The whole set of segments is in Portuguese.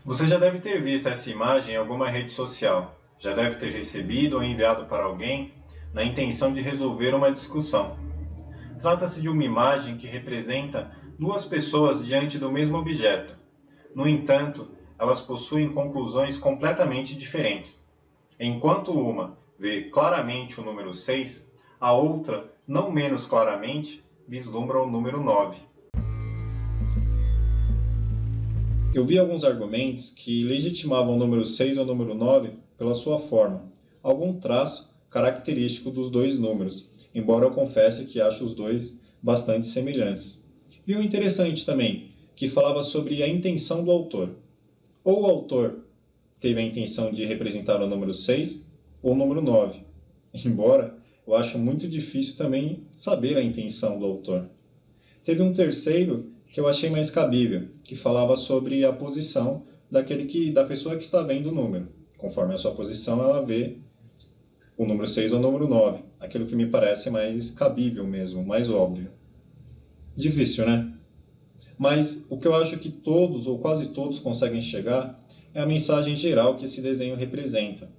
Você já deve ter visto essa imagem em alguma rede social. Já deve ter recebido ou enviado para alguém na intenção de resolver uma discussão. Trata-se de uma imagem que representa duas pessoas diante do mesmo objeto. No entanto, elas possuem conclusões completamente diferentes. Enquanto uma vê claramente o número 6, a outra, não menos claramente, vislumbra o número 9. Eu vi alguns argumentos que legitimavam o número 6 ou o número 9 pela sua forma, algum traço característico dos dois números, embora eu confesse que acho os dois bastante semelhantes. Vi um interessante também, que falava sobre a intenção do autor. Ou o autor teve a intenção de representar o número 6 ou o número 9, embora eu acho muito difícil também saber a intenção do autor. Teve um terceiro que eu achei mais cabível, que falava sobre a posição da pessoa que está vendo o número. Conforme a sua posição, ela vê o número 6 ou o número 9. Aquilo que me parece mais cabível mesmo, mais óbvio. Difícil, né? Mas o que eu acho que todos, ou quase todos, conseguem chegar é a mensagem geral que esse desenho representa,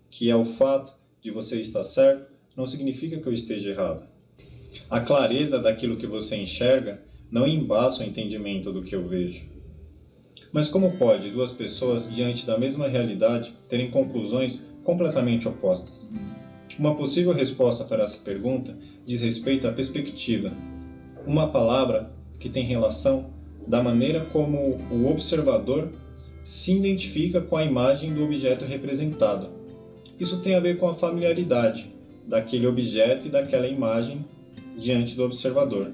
que é o fato de você estar certo não significa que eu esteja errado. A clareza daquilo que você enxerga não embasa o entendimento do que eu vejo. Mas como pode duas pessoas diante da mesma realidade terem conclusões completamente opostas? Uma possível resposta para essa pergunta diz respeito à perspectiva, uma palavra que tem relação da maneira como o observador se identifica com a imagem do objeto representado. Isso tem a ver com a familiaridade daquele objeto e daquela imagem diante do observador.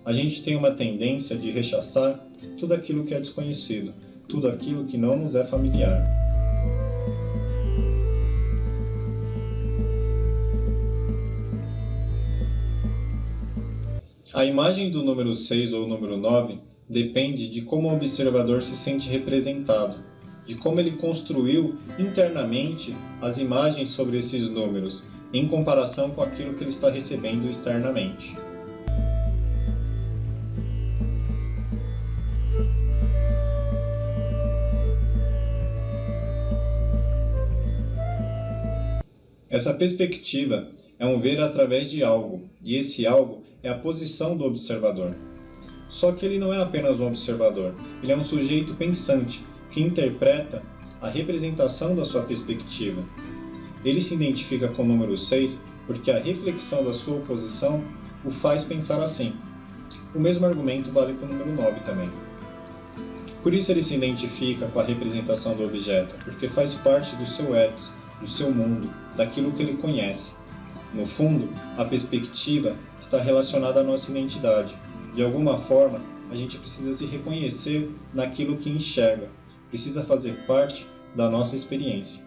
A gente tem uma tendência de rechaçar tudo aquilo que é desconhecido, tudo aquilo que não nos é familiar. A imagem do número 6 ou número 9 depende de como o observador se sente representado, de como ele construiu internamente as imagens sobre esses números, em comparação com aquilo que ele está recebendo externamente. Essa perspectiva é um ver através de algo, e esse algo é a posição do observador. Só que ele não é apenas um observador, ele é um sujeito pensante, que interpreta a representação da sua perspectiva. Ele se identifica com o número 6 porque a reflexão da sua posição o faz pensar assim. O mesmo argumento vale para o número 9 também. Por isso ele se identifica com a representação do objeto, porque faz parte do seu ethos, do seu mundo, daquilo que ele conhece. No fundo, a perspectiva está relacionada à nossa identidade. De alguma forma, a gente precisa se reconhecer naquilo que enxerga, precisa fazer parte da nossa experiência.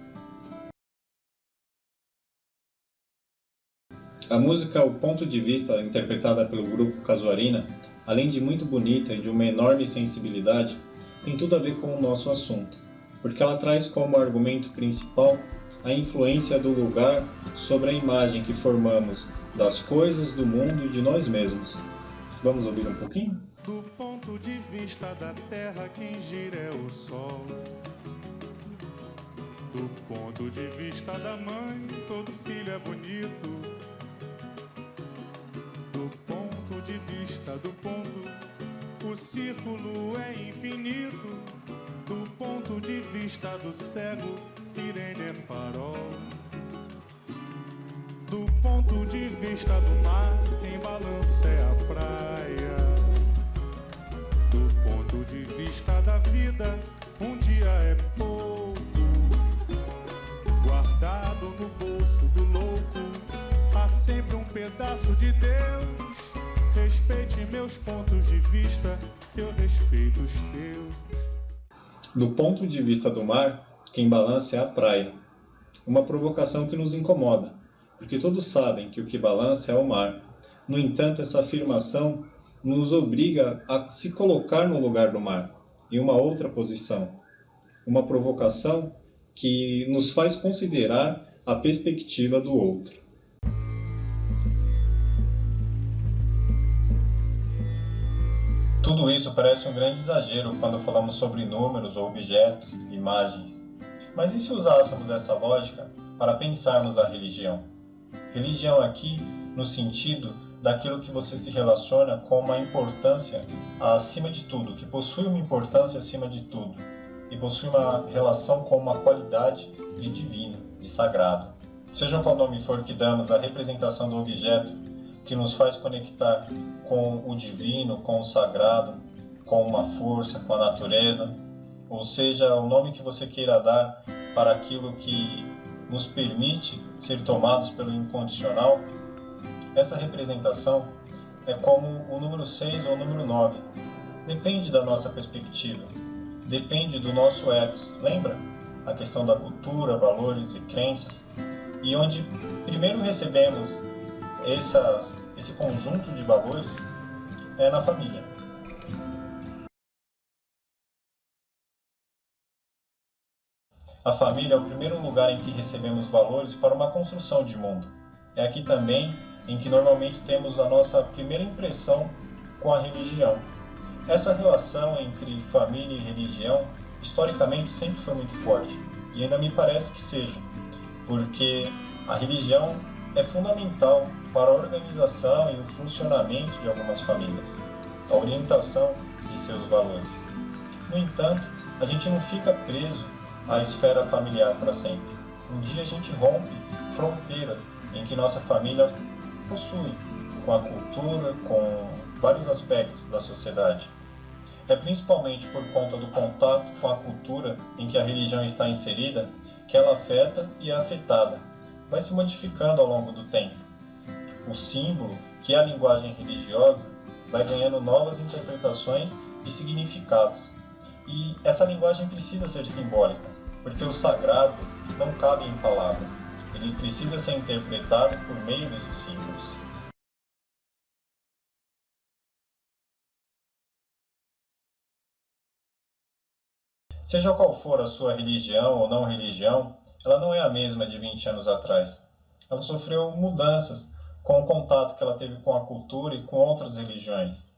A música O Ponto de Vista, interpretada pelo grupo Casuarina, além de muito bonita e de uma enorme sensibilidade, tem tudo a ver com o nosso assunto, porque ela traz como argumento principal a influência do lugar sobre a imagem que formamos das coisas, do mundo e de nós mesmos. Vamos ouvir um pouquinho? Do ponto de vista da terra, quem gira é o sol. Do ponto de vista da mãe, todo filho é bonito. Do ponto de vista do ponto, o círculo é infinito. Do ponto de vista do cego, sirene é farol. Do ponto de vista do mar, quem balança é a praia. Do ponto de vista da vida, um dia é pouco. Guardado no bolso do louco, há sempre um pedaço de Deus. Respeite meus pontos de vista, eu respeito os teus. Do ponto de vista do mar, quem balança é a praia. Uma provocação que nos incomoda, porque todos sabem que o que balança é o mar. No entanto, essa afirmação nos obriga a se colocar no lugar do mar, em uma outra posição. Uma provocação que nos faz considerar a perspectiva do outro. Tudo isso parece um grande exagero quando falamos sobre números ou objetos, imagens. Mas e se usássemos essa lógica para pensarmos a religião? Religião aqui no sentido daquilo que você se relaciona com uma importância acima de tudo, que possui uma importância acima de tudo, e possui uma relação com uma qualidade de divino, de sagrado. Seja qual nome for que damos à representação do objeto que nos faz conectar com o divino, com o sagrado, com uma força, com a natureza, ou seja, o nome que você queira dar para aquilo que nos permite ser tomados pelo incondicional, essa representação é como o número 6 ou o número 9. Depende da nossa perspectiva, depende do nosso ethos. Lembra? A questão da cultura, valores e crenças. E onde primeiro recebemos esse conjunto de valores é na família. A família é o primeiro lugar em que recebemos valores para uma construção de mundo. É aqui também em que normalmente temos a nossa primeira impressão com a religião. Essa relação entre família e religião, historicamente, sempre foi muito forte. E ainda me parece que seja, porque a religião é fundamental para a organização e o funcionamento de algumas famílias, a orientação de seus valores. No entanto, a gente não fica preso à esfera familiar para sempre. Um dia a gente rompe fronteiras em que nossa família possui, com a cultura, com vários aspectos da sociedade. É principalmente por conta do contato com a cultura em que a religião está inserida que ela afeta e é afetada. Vai se modificando ao longo do tempo. O símbolo, que é a linguagem religiosa, vai ganhando novas interpretações e significados. E essa linguagem precisa ser simbólica, porque o sagrado não cabe em palavras. Ele precisa ser interpretado por meio desses símbolos. Seja qual for a sua religião ou não religião, ela não é a mesma de 20 anos atrás. Ela sofreu mudanças com o contato que ela teve com a cultura e com outras religiões.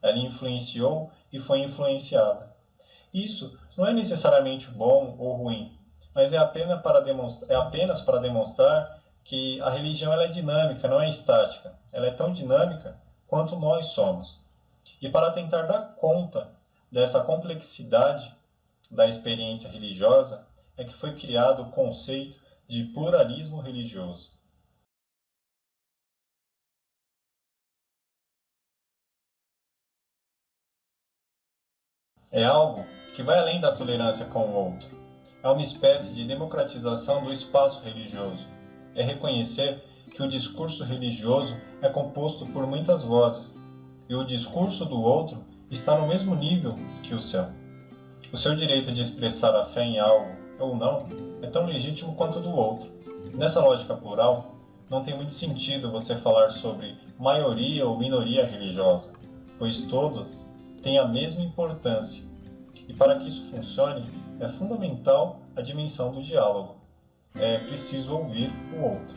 Ela influenciou e foi influenciada. Isso não é necessariamente bom ou ruim, mas é apenas para demonstrar que a religião ela é dinâmica, não é estática. Ela é tão dinâmica quanto nós somos. E para tentar dar conta dessa complexidade da experiência religiosa, é que foi criado o conceito de pluralismo religioso. É algo que vai além da tolerância com o outro. É uma espécie de democratização do espaço religioso. É reconhecer que o discurso religioso é composto por muitas vozes, e o discurso do outro está no mesmo nível que o seu. O seu direito de expressar a fé em algo ou não é tão legítimo quanto o do outro. Nessa lógica plural, não tem muito sentido você falar sobre maioria ou minoria religiosa, pois todos têm a mesma importância. E para que isso funcione, é fundamental a dimensão do diálogo. É preciso ouvir o outro.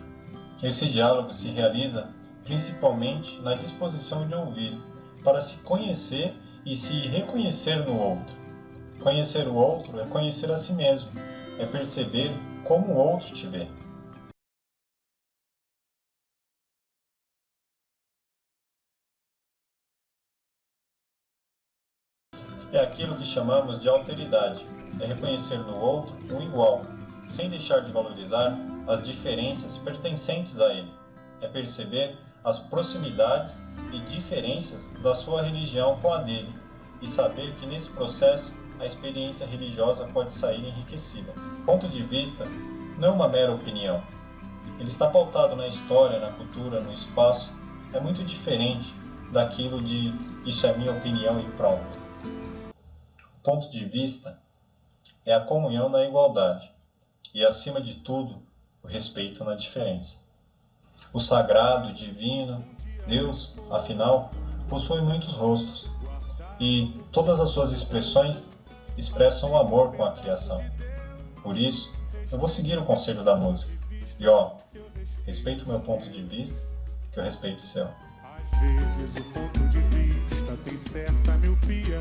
Esse diálogo se realiza principalmente na disposição de ouvir, para se conhecer e se reconhecer no outro. Conhecer o outro é conhecer a si mesmo, é perceber como o outro te vê. É aquilo que chamamos de alteridade, é reconhecer no outro um igual, sem deixar de valorizar as diferenças pertencentes a ele. É perceber as proximidades e diferenças da sua religião com a dele, e saber que nesse processo a experiência religiosa pode sair enriquecida. Ponto de vista não é uma mera opinião. Ele está pautado na história, na cultura, no espaço. É muito diferente daquilo de isso é minha opinião e pronto. O ponto de vista é a comunhão na igualdade e, acima de tudo, o respeito na diferença. O sagrado, o divino, Deus, afinal, possui muitos rostos e todas as suas expressões expressam o amor com a criação. Por isso, eu vou seguir o conselho da música. E respeito o meu ponto de vista, que eu respeito o seu. vezes o ponto de vista tem certa miopia,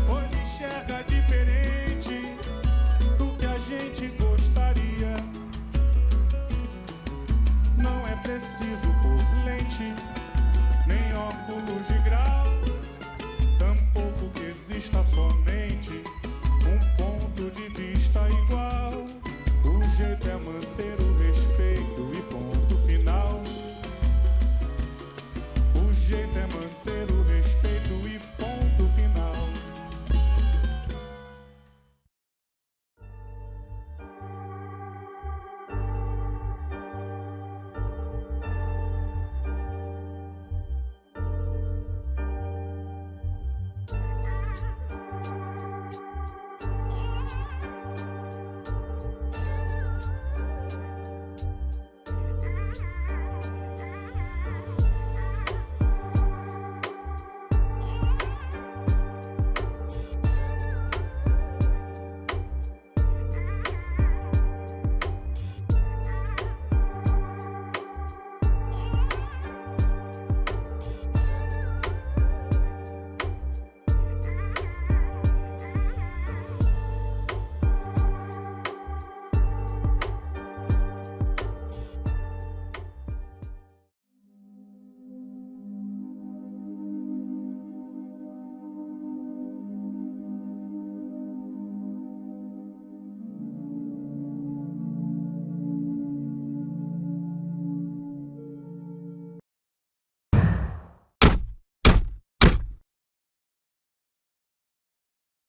pois enxerga diferente do que a gente gostaria. Não é preciso